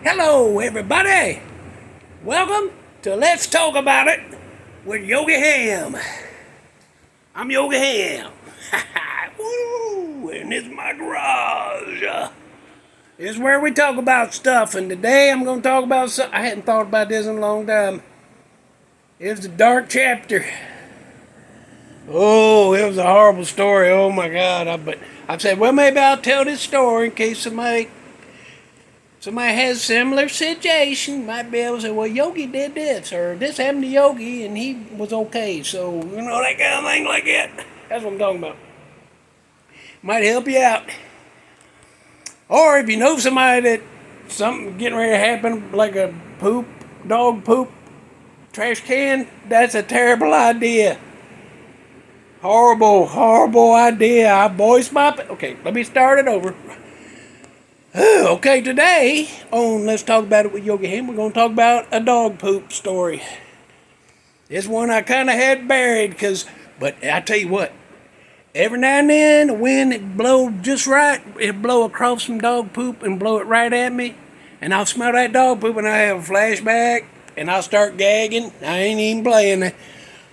Hello, everybody. Welcome to Let's Talk About It with Yogi Hamm. I'm Yogi Hamm. Woo! And this is my garage. This is where we talk about stuff. And today I'm going to talk about something. I hadn't thought about this in a long time. It's the dark chapter. Oh, it was a horrible story. Oh my God. But I said, well, maybe I'll tell this story in case somebody has similar situation. Might be able to say, well, Yogi did this, or this happened to Yogi and he was okay. So, that kind of thing like that. That's what I'm talking about. Might help you out. Or if you know somebody that something getting ready to happen, like a dog poop, trash can, that's a terrible idea. Horrible, horrible idea. I voiced my... Okay, let me start it over. Okay, today on Let's Talk About It with Yogi Hamm, we're going to talk about a dog poop story. This one I kind of had buried, but I tell you what, every now and then the wind would blow just right. It'd blow across some dog poop and blow it right at me, and I'll smell that dog poop and I have a flashback, and I'll start gagging. I ain't even playing.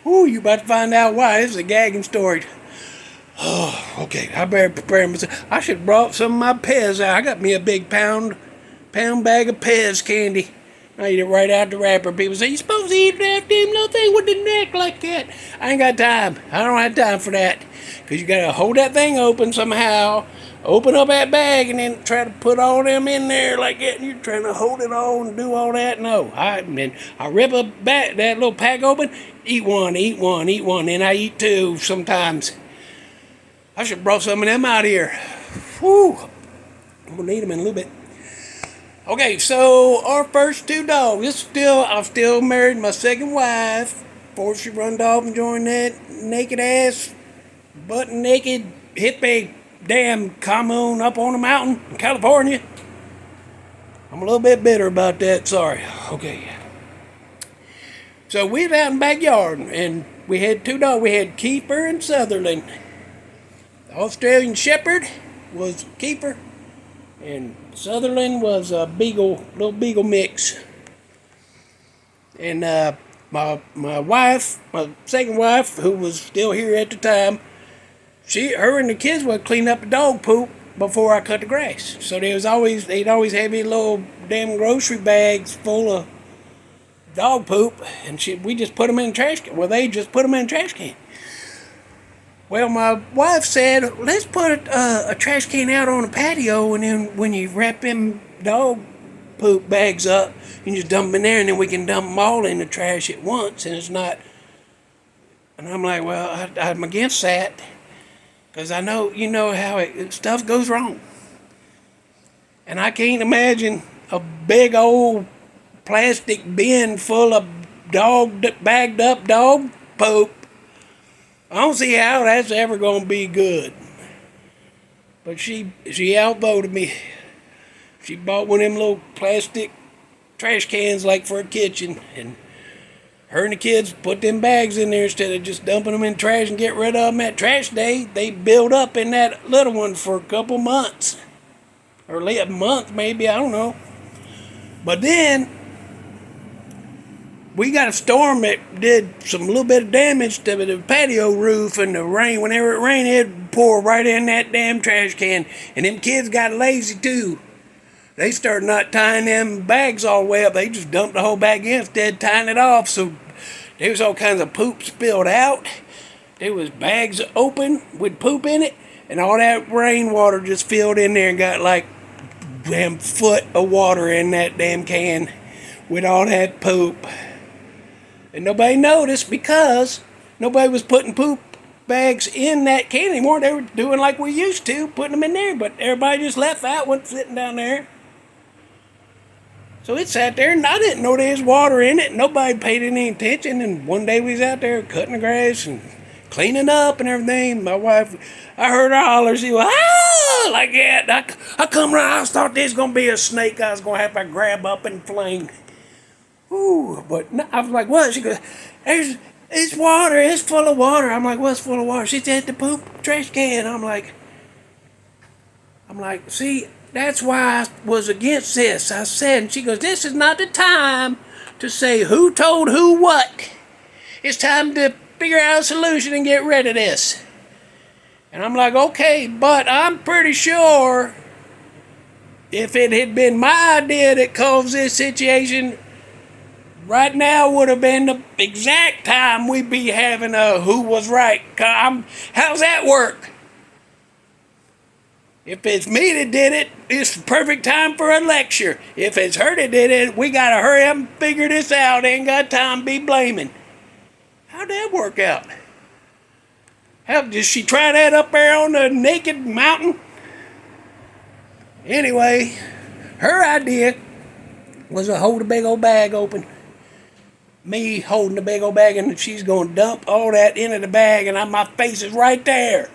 Ooh, you about to find out why. This is a gagging story. Oh, okay. I better prepare myself. I should have brought some of my Pez out. I got me a big pound bag of Pez candy. I eat it right out the wrapper. People say, you supposed to eat that damn little thing with the neck like that. I ain't got time. I don't have time for that. Because you got to hold that thing open somehow. Open up that bag and then try to put all them in there like that. And you're trying to hold it all and do all that. No. I rip that little pack open. Eat one. Then I eat two sometimes. I should have brought some of them out here. Whew. I'm going to need them in a little bit. Okay, so our first two dogs. I'm still married to my second wife. Before she run off and joined that naked ass, butt naked, hippie damn commune up on the mountain in California. I'm a little bit bitter about that. Sorry. Okay. So we was out in the backyard and we had two dogs. We had Keeper and Sutherland. Australian Shepherd was Keeper, and Sutherland was a little beagle mix. And my wife, my second wife, who was still here at the time, her and the kids would clean up the dog poop before I cut the grass. So they'd always have these little damn grocery bags full of dog poop, and we just put them in the trash can. Well, they just put them in the trash can. Well, my wife said, let's put a trash can out on the patio, and then when you wrap them dog poop bags up, you just dump them in there, and then we can dump them all in the trash at once, and it's not... And I'm like, well, I'm against that, because I know, how stuff goes wrong. And I can't imagine a big old plastic bin full of bagged up dog poop. I don't see how that's ever going to be good. But she outvoted me. She bought one of them little plastic trash cans like for a kitchen. And her and the kids put them bags in there instead of just dumping them in trash and get rid of them at trash day. They build up in that little one for a couple months. Or a month maybe, I don't know. But then we got a storm that did some little bit of damage to the patio roof, and the rain, whenever it rained, it'd pour right in that damn trash can. And them kids got lazy too. They started not tying them bags all the way up. They just dumped the whole bag in instead of tying it off. So there was all kinds of poop spilled out. There was bags open with poop in it, and all that rainwater just filled in there and got like damn foot of water in that damn can with all that poop. And nobody noticed because nobody was putting poop bags in that can anymore. They were doing like we used to, putting them in there. But everybody just left that one sitting down there. So it sat there, and I didn't know there was water in it. Nobody paid any attention. And one day we was out there cutting the grass and cleaning up and everything. My wife, I heard her holler. She was, ah, like that. I come around, I thought this was going to be a snake I was going to have to grab up and fling. Ooh, but no, I was like, what? She goes, it's water, it's full of water. I'm like, what's full of water? She said the poop trash can. I'm like, see, That's why I was against this. I said, and she goes, this is not the time to say who told who what. It's time to figure out a solution and get rid of this. And I'm like, okay, but I'm pretty sure if it had been my idea that caused this situation, right now would have been the exact time we'd be having a who was right. How's that work? If it's me that did it, it's the perfect time for a lecture. If it's her that did it, we gotta hurry up and figure this out. Ain't got time to be blaming. How'd that work out? How did she try that up there on the naked mountain? Anyway, her idea was to hold a big old bag open. Me holding the big old bag, and she's going to dump all that into the bag, and my face is right there.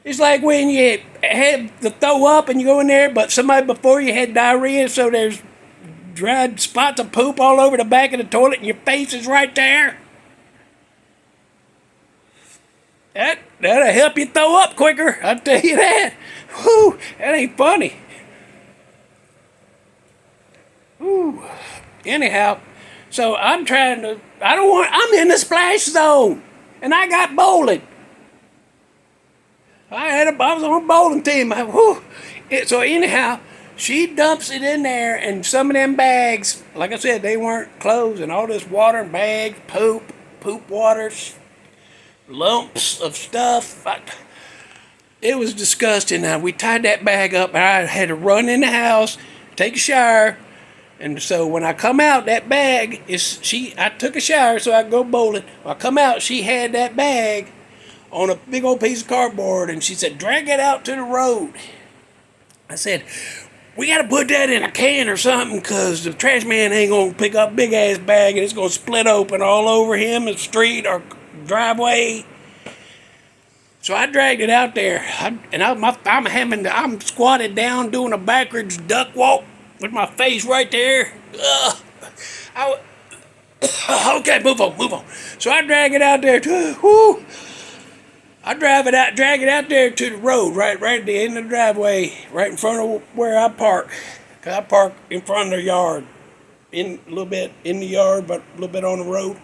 It's like when you had to throw up and you go in there, but somebody before you had diarrhea, so there's dried spots of poop all over the back of the toilet, and your face is right there. That'll help you throw up quicker, I'll tell you that. Whew, that ain't funny. Ooh. Anyhow, so I'm in the splash zone, and I got bowling. I was on a bowling team. So anyhow, she dumps it in there, and some of them bags, like I said, they weren't closed, and all this water and bags, poop waters, lumps of stuff. It was disgusting. Now, we tied that bag up, and I had to run in the house, take a shower. And so when I come out, that bag I took a shower so I could go bowling. When I come out, she had that bag on a big old piece of cardboard, and she said, drag it out to the road. I said, we got to put that in a can or something, because the trash man ain't going to pick up a big ass bag and it's going to split open all over him, the street or driveway. So I dragged it out there, I'm squatted down doing a backwards duck walk with my face right there. Okay, move on. So I drag it out there. I drag it out there to the road, right at the end of the driveway, right in front of where I park. Cause I park in front of the yard, a little bit in the yard, but a little bit on the road.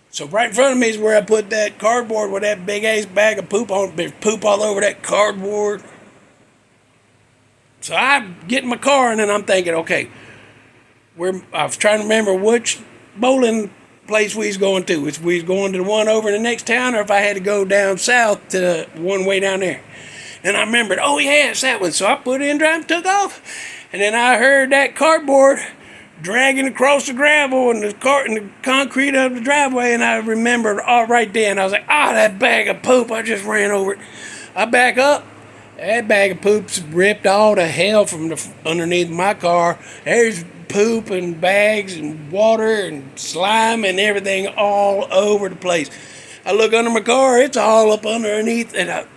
So right in front of me is where I put that cardboard with that big ass bag of poop on. There's poop all over that cardboard. So I get in my car, and then I'm thinking, okay, I was trying to remember which bowling place we was going to. If we was going to the one over in the next town, or if I had to go down south to the one way down there. And I remembered, oh yeah, it's that one. So I put it in drive and took off. And then I heard that cardboard dragging across the gravel and the concrete of the driveway, and I remembered all right then. I was like, that bag of poop, I just ran over it. I back up. That bag of poop's ripped all the hell from underneath my car. There's poop and bags and water and slime and everything all over the place. I look under my car, it's all up underneath, and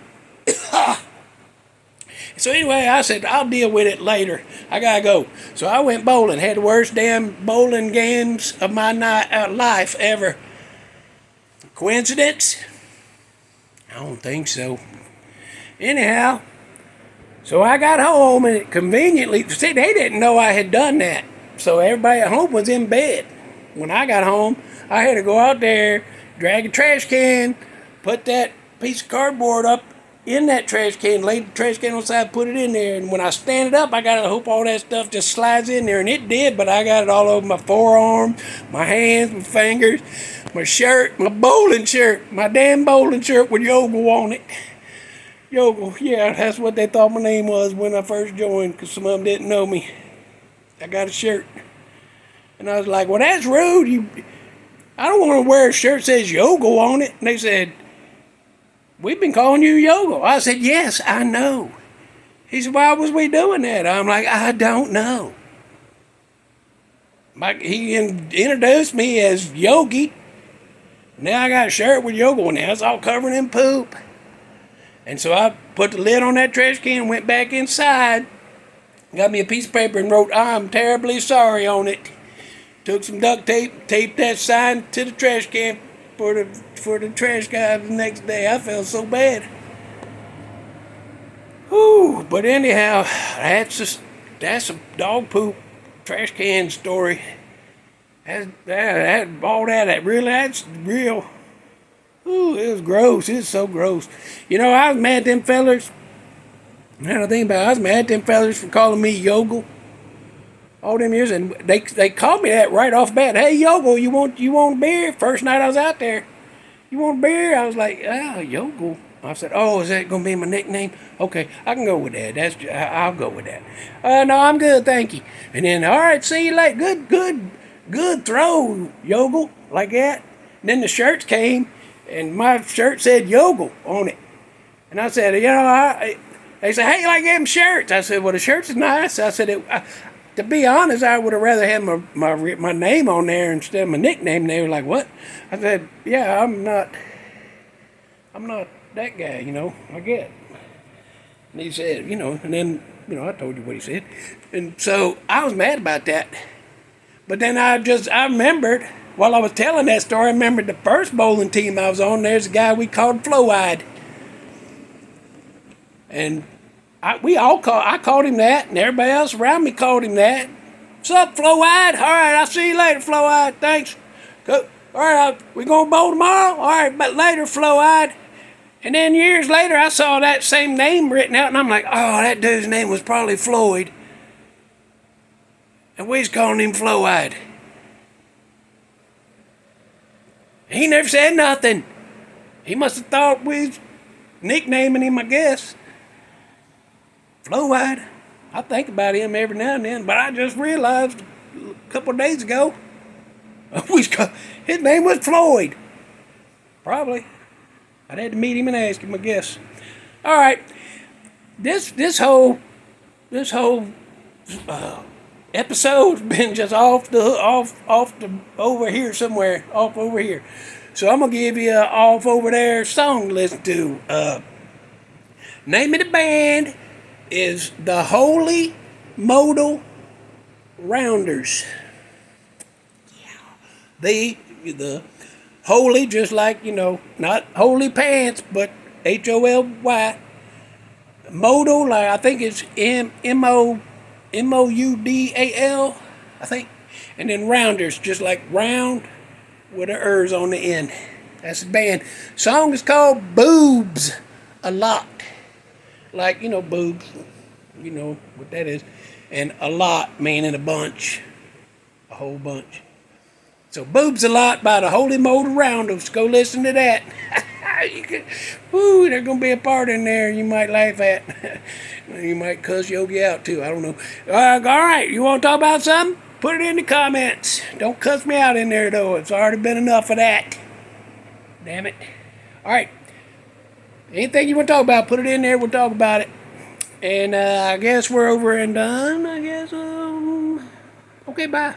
so anyway, I said, I'll deal with it later. I gotta go. So I went bowling. Had the worst damn bowling games of my life ever. Coincidence? I don't think so. Anyhow, so I got home, and conveniently, see, they didn't know I had done that. So everybody at home was in bed. When I got home, I had to go out there, drag a trash can, put that piece of cardboard up in that trash can, lay the trash can on the side, put it in there. And when I stand it up, I gotta hope all that stuff just slides in there. And it did, but I got it all over my forearm, my hands, my fingers, my shirt, my bowling shirt, my damn bowling shirt with Yogel on it. Yogel, yeah, that's what they thought my name was when I first joined, because some of them didn't know me. I got a shirt. And I was like, well, that's rude. I don't want to wear a shirt that says Yogel on it. And they said, we've been calling you Yogel. I said, yes, I know. He said, why was we doing that? I'm like, I don't know. He introduced me as Yogi. Now I got a shirt with Yogel on it. It's all covered in poop. And so I put the lid on that trash can, went back inside, got me a piece of paper and wrote, I'm terribly sorry on it. Took some duct tape, taped that sign to the trash can for the trash guy the next day. I felt so bad. Whew, but anyhow, that's a dog poop trash can story. That's real. Ooh, it was gross. It's so gross. You know, I was mad at them fellers. I don't think about it. I was mad at them fellers for calling me Yogel all them years, and they called me that right off the bat. Hey, Yogel, you want beer? First night I was out there, you want beer? I was like, Yogel. I said, oh, is that gonna be my nickname? Okay, I can go with that. I'll go with that. No, I'm good, thank you. And then, all right, see you later. Good throw, Yogel, like that. And then the shirts came, and my shirt said Yogel on it. And I said, they said, hey, you like them shirts? I said, well, the shirts is nice. I said, to be honest, I would have rather had my name on there instead of my nickname. And they were like, what? I said, yeah, I'm not that guy, I get it. And he said, and then, I told you what he said. And so I was mad about that. But then I remembered, while I was telling that story, I remembered the first bowling team I was on, there's a guy we called Flo-Eyed. And I called him that, and everybody else around me called him that. What's up, Flo-Eyed? All right, I'll see you later, Flo-Eyed. Thanks. Go. All right, we going to bowl tomorrow? All right, but later, Flo-Eyed. And then years later, I saw that same name written out, and I'm like, oh, that dude's name was probably Floyd. And we was calling him Flo-Eyed. He never said nothing. He must have thought we was nicknaming him, I guess. Flo-Eyed. I think about him every now and then, but I just realized a couple of days ago, his name was Floyd. Probably. I'd had to meet him and ask him, I guess. All right, this whole episode's been just off over here somewhere, off over here. So I'm gonna give you an off over there song to listen to. Name of the band is the Holy Modal Rounders. The holy, just like, not holy pants, but HOLY. Modal, like I think it's MOUDAL, I think. And then Rounders, just like round with the R's on the end. That's the band. Song is called Boobs a Lot. Like, boobs. You know what that is. And a lot meaning a bunch. A whole bunch. So Boobs a Lot by the Holy Modal Rounders. Go listen to that. There's going to be a part in there you might laugh at. You might cuss Yogi out too. I don't know. All right, you want to talk about something? Put it in the comments. Don't cuss me out in there though. It's already been enough of that. Damn it. All right. Anything you want to talk about, put it in there. We'll talk about it. And I guess we're over and done. I guess. Okay, bye.